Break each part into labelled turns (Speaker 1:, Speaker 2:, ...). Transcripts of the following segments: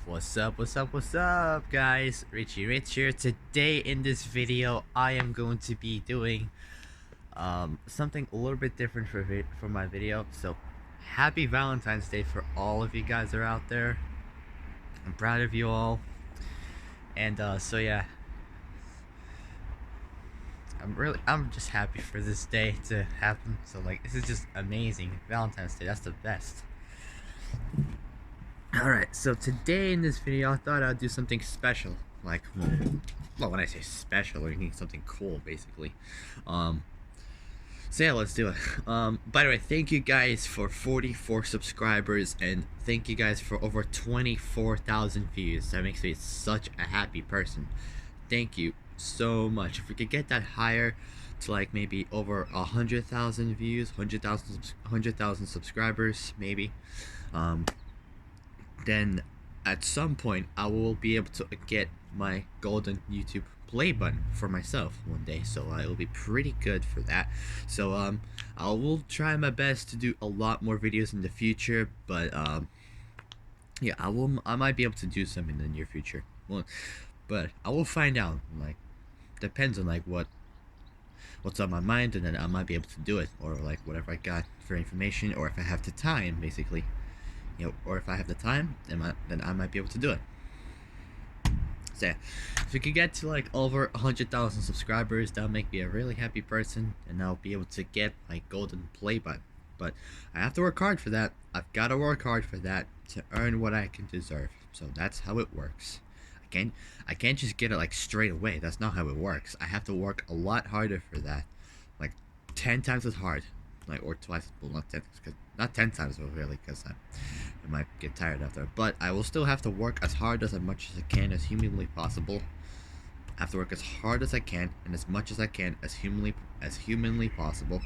Speaker 1: What's up, guys? Richie Rich here. Today in this video, I am going to be doing something a little bit different for my video. So, happy Valentine's Day for all of you guys that are out there. I'm proud of you all. And so yeah, I'm just happy for this day to happen. So like, this is just amazing. Valentine's Day, that's the best. Alright, so today in this video, I thought I'd do something special. Like, well, when I say special, I mean something cool, basically. So yeah, let's do it. By the way, thank you guys for 44 subscribers, and thank you guys for over 24,000 views. That makes me such a happy person. Thank you so much. If we could get that higher to like maybe over 100,000 views, 100,000 subscribers, maybe. Then at some point I will be able to get my golden YouTube play button for myself one day, so it will be pretty good for that. So I will try my best to do a lot more videos in the future, but yeah, I might be able to do some in the near future. Well, but I will find out. Like, depends on like what's on my mind, and then I might be able to do it, or like whatever I got for information, or if I have the time, basically. You know, or if I have the time, then I might be able to do it. So yeah, if we could get to like over 100,000 subscribers, that'll make me a really happy person, and I'll be able to get my golden play button. But I have to work hard for that. I've got to work hard for that to earn what I can deserve. So that's how it works. I can't just get it like straight away. That's not how it works. I have to work a lot harder for that, like 10 times as hard, like, or twice. Well, not 10 times really, because I might get tired after. But I will still have to work as hard as much as I can, as humanly possible. I have to work as hard as I can and as much as I can, as humanly possible,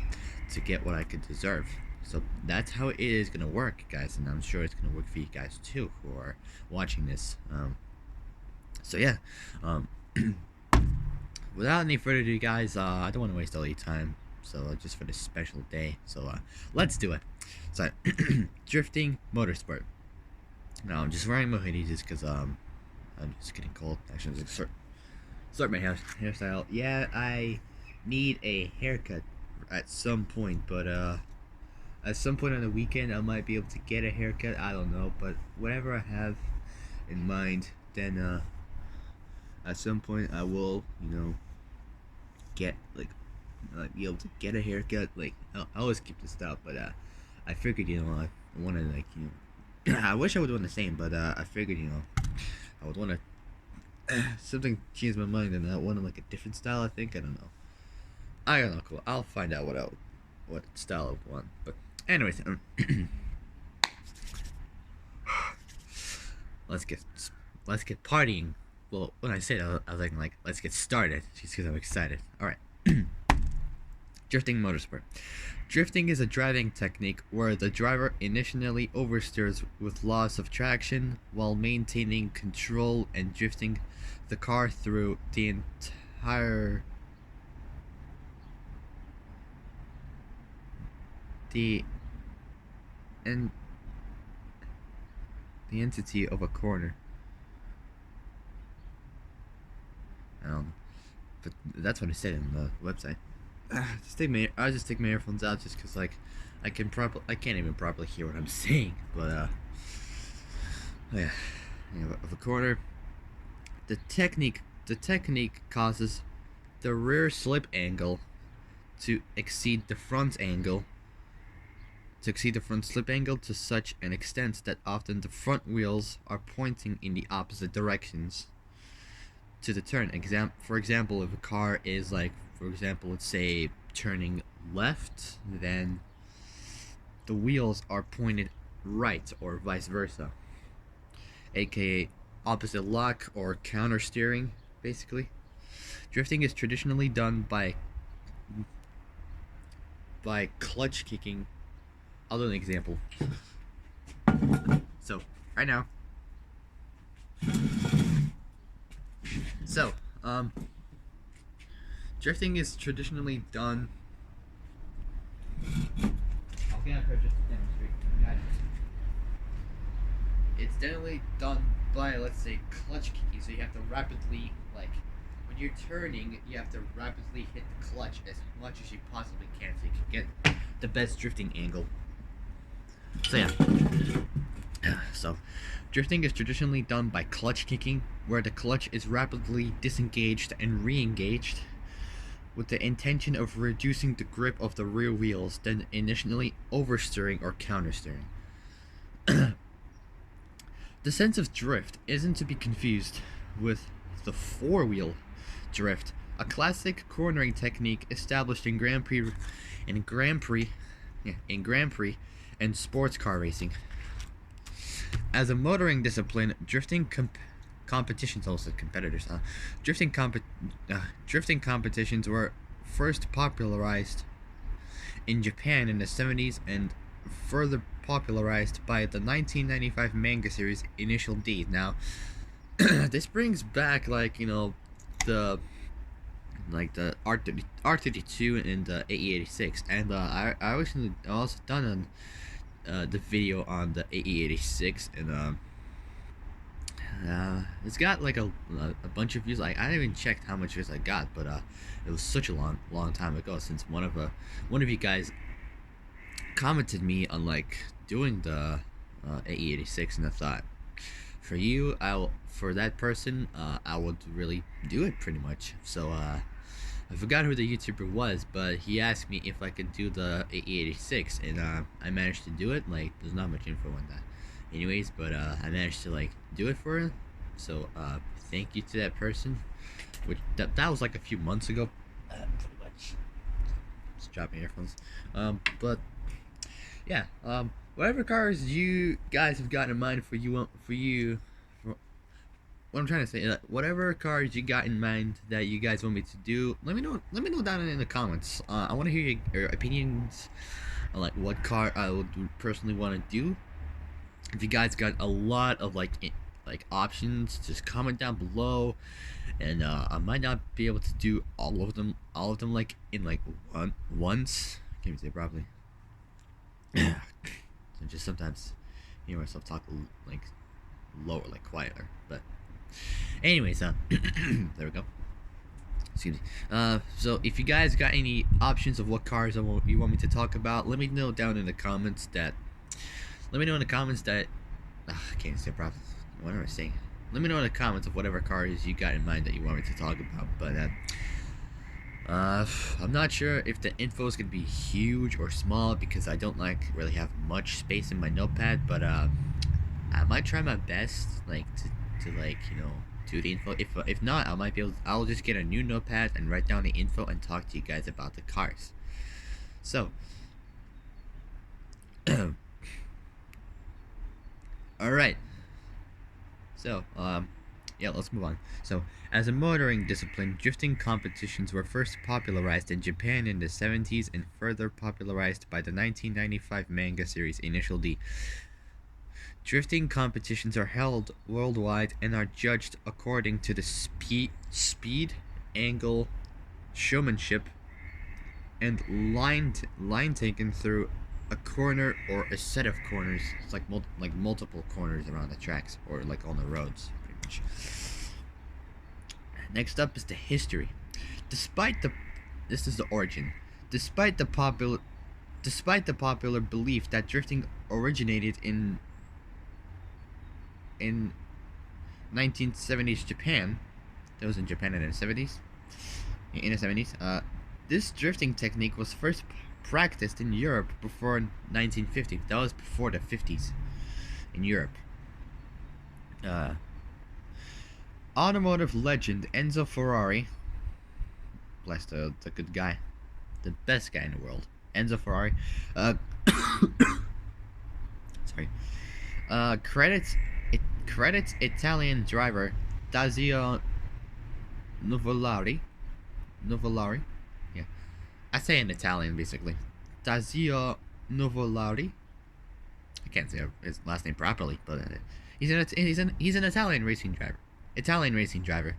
Speaker 1: to get what I could deserve. So that's how it is gonna work, guys, and I'm sure it's gonna work for you guys too, who are watching this. So yeah, without any further ado, guys, I don't want to waste all your time. So just for this special day, so let's do it. So drifting motorsport. Now I'm just wearing my hoodie just because I'm just getting cold. Actually, I'm just start my hairstyle. Yeah, I need a haircut at some point, but at some point on the weekend I might be able to get a haircut. I don't know, but whatever I have in mind, then at some point I will, get like be able to get a haircut. Like, I always keep this style, but I figured, I want to, like, I wish I would do the same, but I figured, I would want to something changed my mind, and I wanted like a different style. I think, I don't know. Cool. I'll find out what style I want. But anyways, let's get partying. Well, when I said I was like let's get started, just because I'm excited. All right. Drifting motorsport. Drifting is a driving technique where the driver initially oversteers with loss of traction while maintaining control and drifting the car through the entire the entity of a corner. But that's what it said in the website. I'll just take my earphones out, just because like I can't even properly hear what I'm saying. But oh yeah, of a corner. The technique causes the rear slip angle to exceed the front slip angle to such an extent that often the front wheels are pointing in the opposite directions to the turn. For example, if a car is like, for example, let's say turning left, then the wheels are pointed right, or vice versa, aka opposite lock or counter steering, basically. Drifting is traditionally done by clutch kicking. I'll do an example. So right now, drifting is traditionally done. I'll get up here just to demonstrate, guys. it's generally done by, let's say, clutch kicking. So you have to rapidly, like, when you're turning, you have to rapidly hit the clutch as much as you possibly can so you can get the best drifting angle. So yeah. So, drifting is traditionally done by clutch kicking, where the clutch is rapidly disengaged and re-engaged with the intention of reducing the grip of the rear wheels, then initially oversteering or countersteering. The sense of drift isn't to be confused with the four-wheel drift, a classic cornering technique established in Grand Prix, and sports car racing. As a motoring discipline, competitions, also competitors, drifting competitions were first popularized in Japan in the 70s and further popularized by the 1995 manga series Initial D. Now, this brings back, like, the R32 and the AE86, and I also done the video on the AE86, and it's got like a bunch of views. Like, I haven't even checked how much views I got, but it was such a long time ago since one of you guys commented me on, like, doing the AE86, and I thought, for that person, I would really do it pretty much. So I forgot who the YouTuber was, but he asked me if I could do the AE86, and I managed to do it. Like, there's not much info on that anyways, but I managed to, like, do it for him. So thank you to that person, which that was like a few months ago, pretty much. Just dropping earphones. But yeah, whatever cars you guys have got in mind for what I'm trying to say, whatever cars you got in mind that you guys want me to do, let me know down in the comments. I want to hear your opinions on, like, what car I would personally want to do. If you guys got a lot of, like options, just comment down below, and I might not be able to do all of them like in, like, once. I can't even say it properly. So just sometimes hear myself talk, like, lower, like, quieter. But anyways, there we go. Excuse me. So if you guys got any options of what cars you want me to talk about, let me know down in the comments that. I can't say it properly. What am I saying? Let me know in the comments of whatever cars you got in mind that you want me to talk about. But I'm not sure if the info is gonna be huge or small because I don't really have much space in my notepad. But I might try my best, like, to like, do the info. If not, I'll just get a new notepad and write down the info and talk to you guys about the cars. So all right. So yeah, let's move on. So, as a motoring discipline, drifting competitions were first popularized in Japan in the 70s and further popularized by the 1995 manga series Initial D. Drifting competitions are held worldwide and are judged according to the speed, angle, showmanship, and line taken through a corner or a set of corners. It's like multiple corners around the tracks, or like on the roads, pretty much. Next up is the history. This is the origin. Despite the popular belief that drifting originated in 1970s Japan, that was in Japan in the 70s. In the 70s, this drifting technique was first practiced in Europe before 1950. That was before the 50s in Europe. Automotive legend Enzo Ferrari, bless the good guy, the best guy in the world, Enzo Ferrari, sorry, credits Italian driver Dazio Nuvolari, yeah, I say in Italian basically, Dazio Nuvolari. I can't say his last name properly, but he's an Italian racing driver,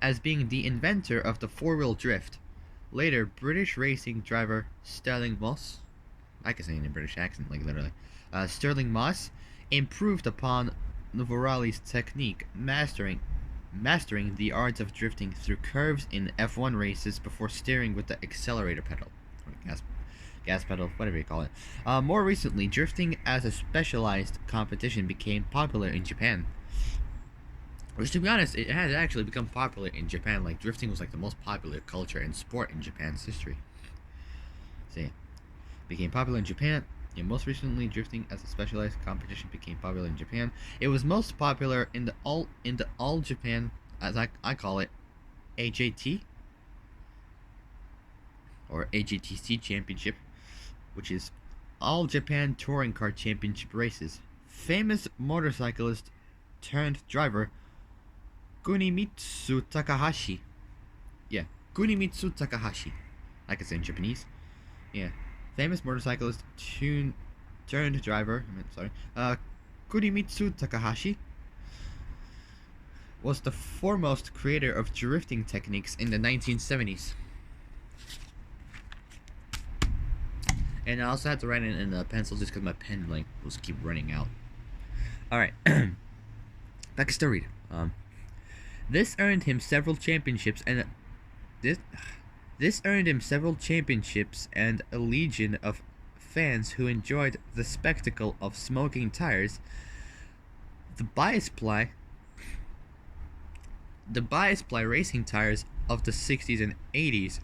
Speaker 1: as being the inventor of the four-wheel drift. Later, British racing driver Sterling Moss, I can say it in a British accent, like, literally, Sterling Moss improved upon Novorali's technique, mastering the art of drifting through curves in F1 races before steering with the accelerator pedal, or gas pedal, whatever you call it. More recently, drifting as a specialized competition became popular in Japan. Which, to be honest, it has actually become popular in Japan. Like, drifting was like the most popular culture and sport in Japan's history. So, yeah. Became popular in Japan. And most recently, drifting as a specialized competition became popular in Japan. It was most popular in the all Japan, as I call it, AJT or AGTC Championship, which is All Japan Touring Car Championship races. Famous motorcyclist turned driver Kunimitsu Takahashi. Yeah, Kunimitsu Takahashi. I can say in Japanese. Yeah, famous motorcyclist turned driver. Kunimitsu Takahashi was the foremost creator of drifting techniques in the 1970s. And I also had to write it in a pencil just because my pen was keep running out. All right, back to read. This earned him several championships and this earned him several championships and a legion of fans who enjoyed the spectacle of smoking tires. The bias ply racing tires of the 60s and 80s,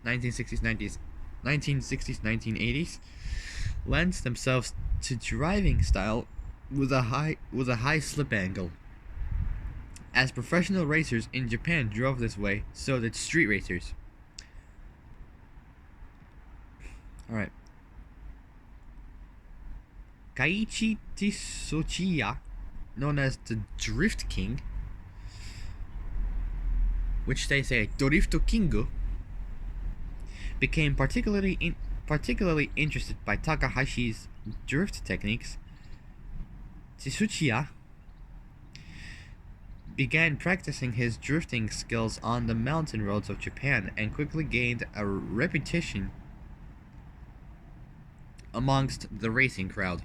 Speaker 1: 1960s, 90s, 1960s, 1980s lends themselves to driving style with a high slip angle. As professional racers in Japan drove this way, so did street racers. Alright. Kaiichi Tsuchiya, known as the Drift King, which they say Drift Kingu, became particularly interested by Takahashi's drift techniques. Tsuchiya began practicing his drifting skills on the mountain roads of Japan and quickly gained a reputation amongst the racing crowd.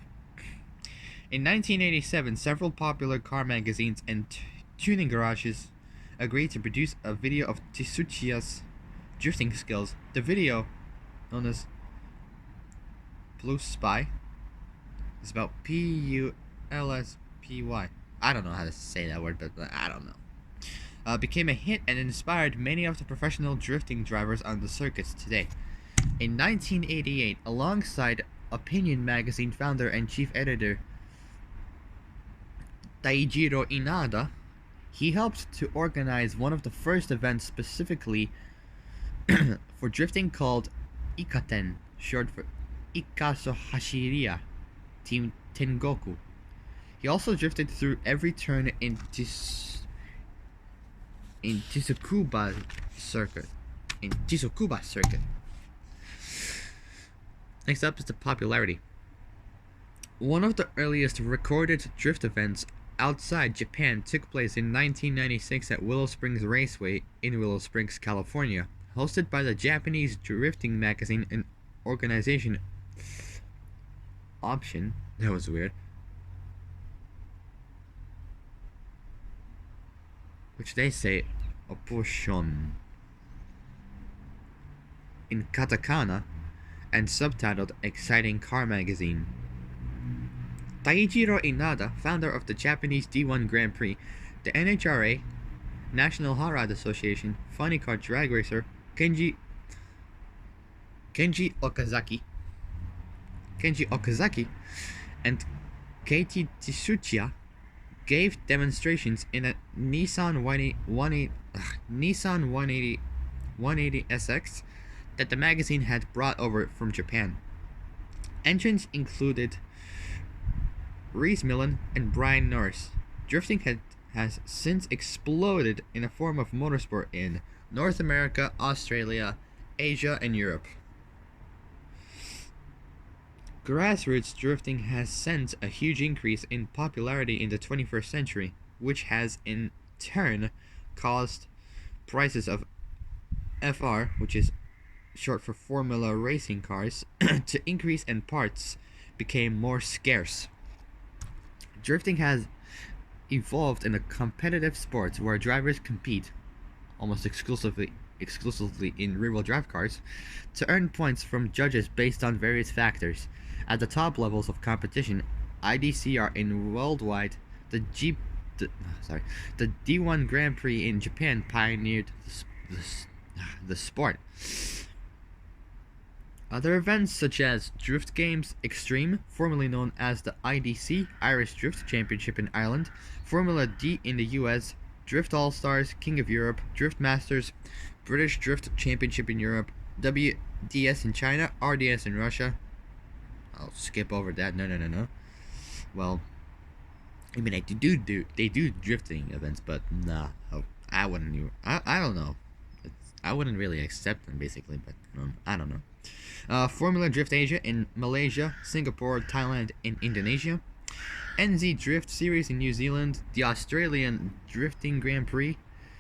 Speaker 1: In 1987, several popular car magazines and tuning garages agreed to produce a video of Tsuchiya's drifting skills. The video, known as Blue Spy, is about P-U-L-S-P-Y. I don't know how to say that word, but I don't know. Became a hit and inspired many of the professional drifting drivers on the circuits today. In 1988, alongside Opinion magazine founder and chief editor Taijiro Inada, he helped to organize one of the first events specifically for drifting called Ikaten, short for Ikaso Hashiriya, Team Tengoku. He also drifted through every turn in Tsukuba circuit. Next up is the popularity. One of the earliest recorded drift events outside Japan took place in 1996 at Willow Springs Raceway in Willow Springs, California, hosted by the Japanese drifting magazine and organization Option. That was weird. Which they say Opposition in katakana and subtitled Exciting Car Magazine. Taijiro Inada, founder of the Japanese D1 Grand Prix, the NHRA, National Hot Rod Association, Funny Car Drag Racer, Kenji Okazaki, and Keiti Tsuchiya gave demonstrations in a Nissan 180 SX that the magazine had brought over from Japan. Entrants included Reese Millen and Brian Norris. Drifting has since exploded in a form of motorsport in North America, Australia, Asia, and Europe. Grassroots drifting has sent a huge increase in popularity in the 21st century, which has in turn caused prices of FR, which is short for Formula Racing Cars, to increase and parts became more scarce. Drifting has evolved in a competitive sport where drivers compete almost exclusively in rear-wheel drive cars to earn points from judges based on various factors. At the top levels of competition, IDCR in worldwide, the G the, sorry, the D1 Grand Prix in Japan pioneered the sport. Other events such as Drift Games Extreme, formerly known as the IDC Irish Drift Championship in Ireland, Formula D in the US, Drift All Stars, King of Europe, Drift Masters, British Drift Championship in Europe, WDS in China, RDS in Russia. I'll skip over that. No. Well, I mean, they do drifting events, but nah, I wouldn't. I don't know. I wouldn't really accept them basically, but I don't know. Formula Drift Asia in Malaysia, Singapore, Thailand, and Indonesia. NZ Drift Series in New Zealand, the Australian Drifting Grand Prix,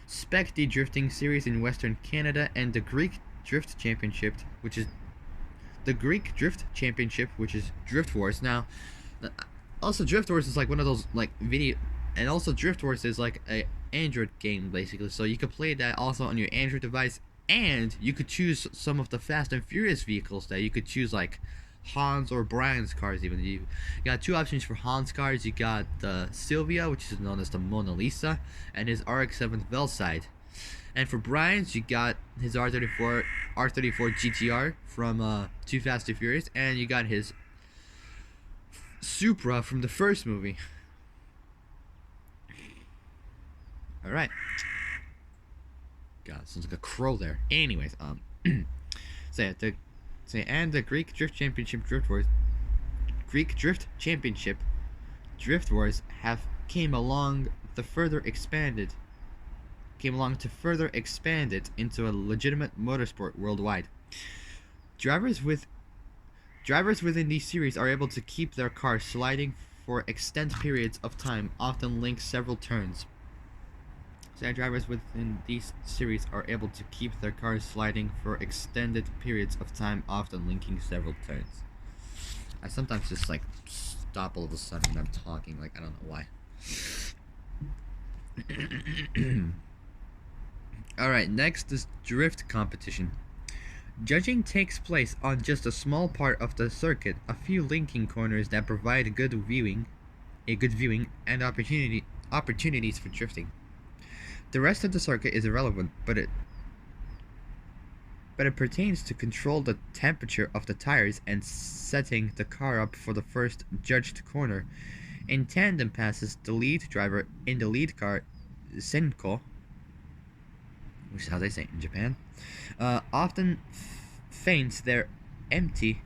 Speaker 1: Spec D Drifting Series in Western Canada, and the Greek Drift Championship, which is Drift Wars. Now, also Drift Wars is like one of those like video, and also Drift Wars is like a Android game basically, so you could play that also on your Android device, and you could choose some of the Fast and Furious vehicles that you could choose, like Hans or Brian's cars. Even you got two options for Hans cars. You got the Sylvia, which is known as the Mona Lisa, and his RX-7 Velside. And for Brian's, you got his R34 GTR from Too Fast Too Furious, and you got his Supra from the first movie. All right. God, sounds like a crow there. Anyways, and the Greek Drift Championship Drift Wars have came along to further expand it into a legitimate motorsport worldwide. Drivers within these series are able to keep their cars sliding for extended periods of time, often linked several turns. Drivers within these series are able to keep their cars sliding for extended periods of time, often linking several turns. I sometimes just like stop all of a sudden when I'm talking, like I don't know why. Alright, next is drift competition. Judging takes place on just a small part of the circuit, a few linking corners that provide a good viewing and opportunities for drifting. The rest of the circuit is irrelevant, but it pertains to control the temperature of the tires and setting the car up for the first judged corner. In tandem passes, the lead driver in the lead car, Senko, which is how they say it in Japan, often feints their entry.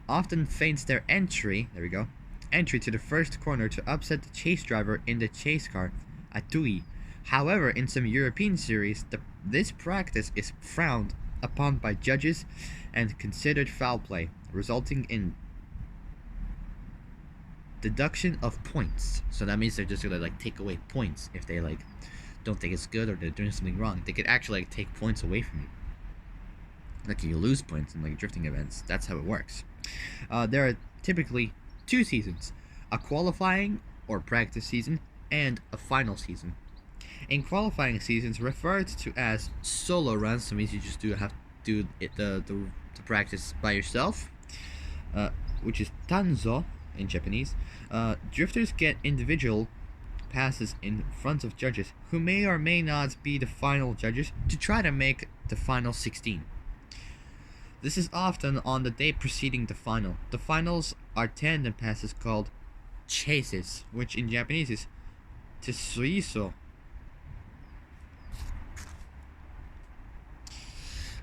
Speaker 1: Often feints their entry. There we go. Entry to the first corner to upset the chase driver in the chase car, Atui. However, in some European series, this practice is frowned upon by judges and considered foul play, resulting in deduction of points. So that means they're just gonna like take away points if they like don't think it's good or they're doing something wrong. They could actually like take points away from you. Like you lose points in like drifting events. That's how it works. There are typically two seasons: a qualifying or practice season and a final season. In qualifying seasons, referred to as solo runs, so means you just have to do it the practice by yourself, which is tanzo in Japanese. Drifters get individual passes in front of judges who may or may not be the final judges to try to make the final 16. This is often on the day preceding the final. The finals are tandem passes called chases, which in Japanese is tsuiso.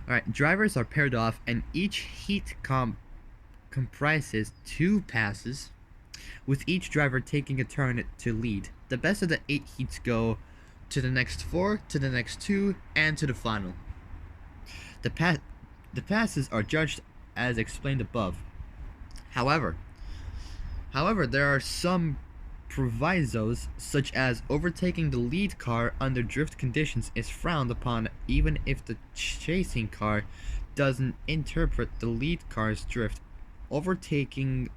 Speaker 1: Alright, drivers are paired off and each heat comprises 2 passes, with each driver taking a turn to lead. The best of the 8 heats go to the next 4, to the next 2, and to the final. The passes are judged as explained above. However, there are some provisos, such as overtaking the lead car under drift conditions is frowned upon even if the chasing car doesn't interpret the lead car's drift. Overtaking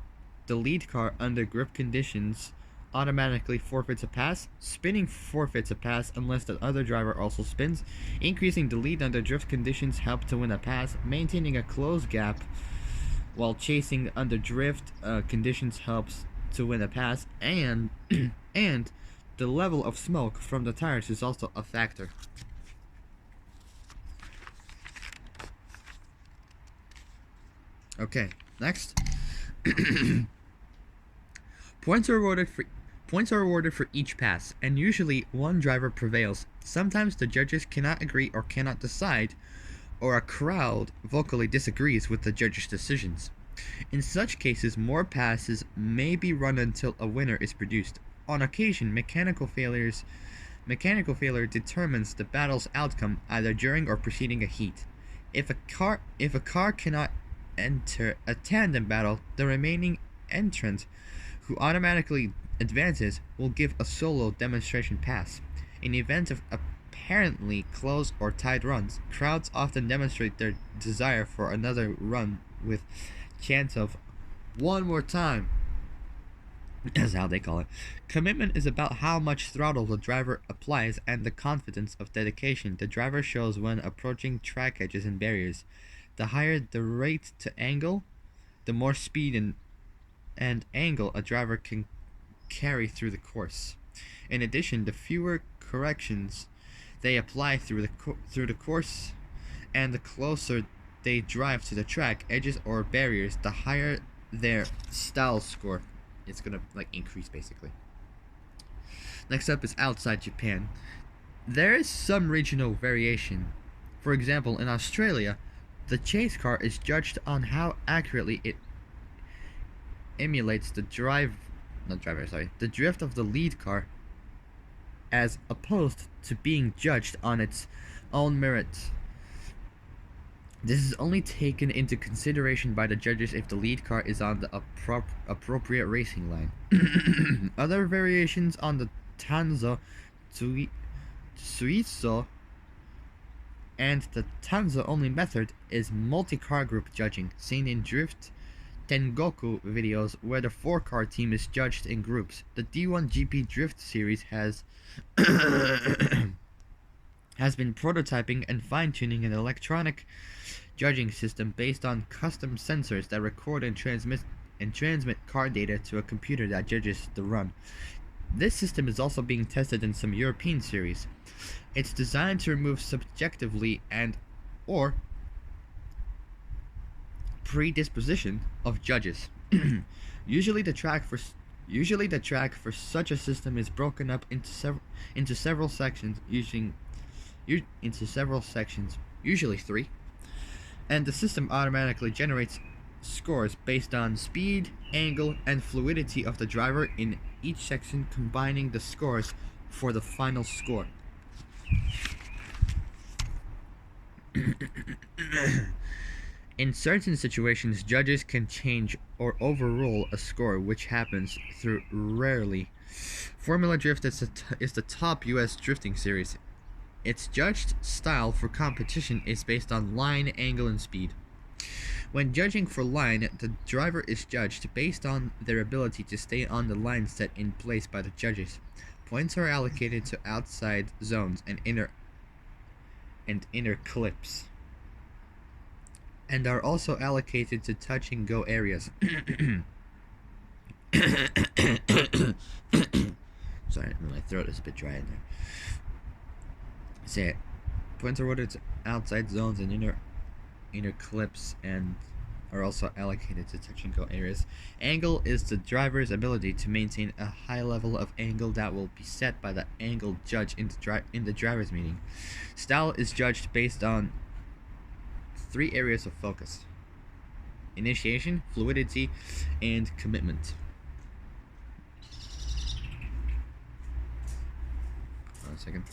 Speaker 1: the lead car under grip conditions automatically forfeits a pass. Spinning forfeits a pass unless the other driver also spins. Increasing the lead under drift conditions helps to win a pass. Maintaining a close gap while chasing under drift conditions helps to win a pass. And and the level of smoke from the tires is also a factor. Okay, next. Points are awarded for each pass, and usually one driver prevails. Sometimes the judges cannot agree or cannot decide, or a crowd vocally disagrees with the judges' decisions. In such cases, more passes may be run until a winner is produced. On occasion, mechanical failure determines the battle's outcome either during or preceding a heat. If a car cannot enter a tandem battle, the remaining entrant who automatically advances will give a solo demonstration pass. In event of apparently close or tied runs, crowds often demonstrate their desire for another run with chance of one more time. That's how they call it. Commitment is about how much throttle the driver applies and the confidence of dedication the driver shows when approaching track edges and barriers. The higher the rate to angle, the more speed and angle a driver can carry through the course. In addition, the fewer corrections they apply through the course, and the closer they drive to the track edges or barriers, the higher their style score. It's gonna increase basically. Next up is outside Japan. There is some regional variation. For example, in Australia, the chase car is judged on how accurately it emulates the drift of the lead car, as opposed to being judged on its own merit. This is only taken into consideration by the judges if the lead car is on the appropriate racing line. Other variations on the Tanzo, Suizo, and the Tanzo only method is multi-car group judging, seen in Drift Tengoku videos where the 4-car team is judged in groups. The D1 GP Drift series has been prototyping and fine-tuning an electronic judging system based on custom sensors that record and transmit car data to a computer that judges the run. This system is also being tested in some European series. It's designed to remove subjectively and or predisposition of judges. Usually the track for such a system is broken up into several sections, usually 3, and the system automatically generates scores based on speed, angle, and fluidity of the driver in each section, combining the scores for the final score. In certain situations, judges can change or overrule a score, which happens through rarely. Formula Drift is the top US drifting series. Its judged style for competition is based on line, angle, and speed. When judging for line, the driver is judged based on their ability to stay on the line set in place by the judges. Points are allocated to outside zones and inner clips, and are also allocated to touch and go areas. Sorry, my throat is a bit dry in there. Say it. Points are awarded to outside zones and inner clips, and are also allocated to touch and go areas. Angle is the driver's ability to maintain a high level of angle that will be set by the angle judge in the driver's meeting. Style is judged based on 3 areas of focus: initiation, fluidity, and commitment. Hold on a second.